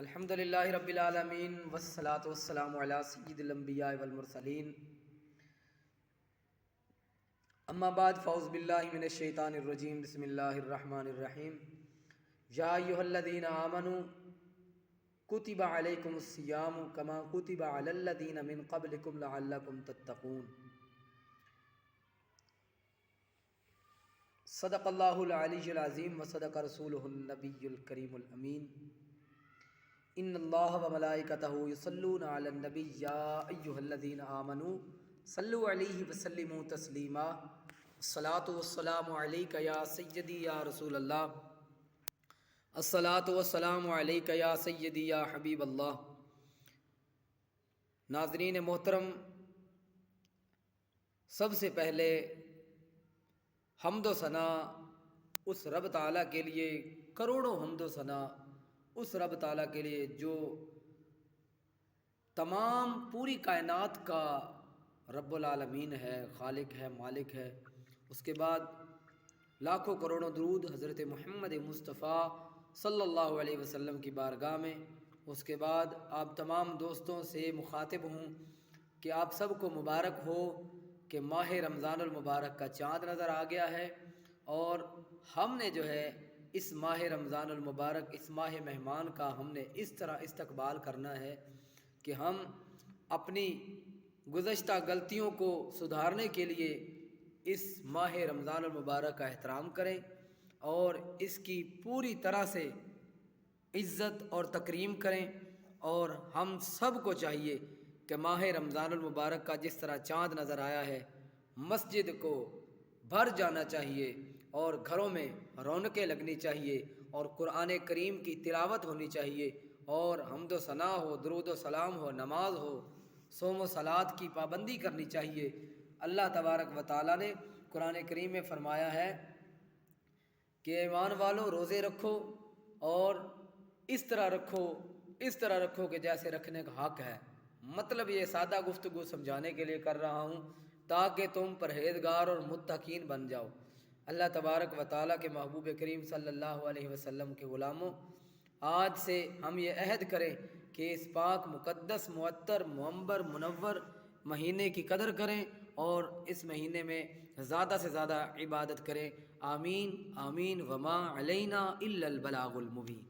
الحمد للہ رب العالمین والصلاة والسلام علی سید الانبیاء والمرسلین اما بعد فاعوذ باللہ من الشیطان الرجیم بسم اللہ الرحمن الرحیم یا ایہا الذین آمنوا کتب علیکم الصیام کما کتب علی الذین من قبلکم لعلکم تتقون۔ صدق اللہ العلی العظیم وصدق رسولہ النبی الکریم الامین۔ ان اللہ و ملائکتہ یصلون علی النبی یا ایہا الذین آمنوا صلوا علیہ وسلموا تسلیما۔ الصلاۃ والسلام علیک یا سیدی یا رسول اللہ، الصلاۃ والسلام علیک یا سیدی یا حبیب اللہ۔ ناظرین محترم، سب سے پہلے حمد و ثنا اس رب تعالیٰ کے لیے، کروڑوں حمد و ثنا اس رب تعالیٰ کے لیے جو تمام پوری کائنات کا رب العالمین ہے، خالق ہے، مالک ہے۔ اس کے بعد لاکھوں کروڑوں درود حضرت محمد مصطفیٰ صلی اللہ علیہ وسلم کی بارگاہ میں۔ اس کے بعد آپ تمام دوستوں سے مخاطب ہوں کہ آپ سب کو مبارک ہو کہ ماہ رمضان المبارک کا چاند نظر آ گیا ہے، اور ہم نے جو ہے اس ماہ رمضان المبارک، اس ماہ مہمان کا ہم نے اس طرح استقبال کرنا ہے کہ ہم اپنی گزشتہ غلطیوں کو سدھارنے کے لیے اس ماہ رمضان المبارک کا احترام کریں اور اس کی پوری طرح سے عزت اور تکریم کریں۔ اور ہم سب کو چاہیے کہ ماہ رمضان المبارک کا جس طرح چاند نظر آیا ہے، مسجد کو بھر جانا چاہیے اور گھروں میں رونقیں لگنی چاہیے اور قرآن کریم کی تلاوت ہونی چاہیے اور حمد و ثنا ہو، درود و سلام ہو، نماز ہو، صوم و صلات کی پابندی کرنی چاہیے۔ اللہ تبارک و تعالیٰ نے قرآن کریم میں فرمایا ہے کہ ایمان والو روزے رکھو اور اس طرح رکھو کہ جیسے رکھنے کا حق ہے۔ مطلب یہ سادہ گفتگو سمجھانے کے لیے کر رہا ہوں تاکہ تم پرہیزگار اور متقین بن جاؤ۔ اللہ تبارک و تعالیٰ کے محبوب کریم صلی اللہ علیہ وسلم کے غلاموں، آج سے ہم یہ عہد کریں کہ اس پاک مقدس معطر معمر منور مہینے کی قدر کریں اور اس مہینے میں زیادہ سے زیادہ عبادت کریں۔ آمین آمین وما علینا الا البلاغ المبین۔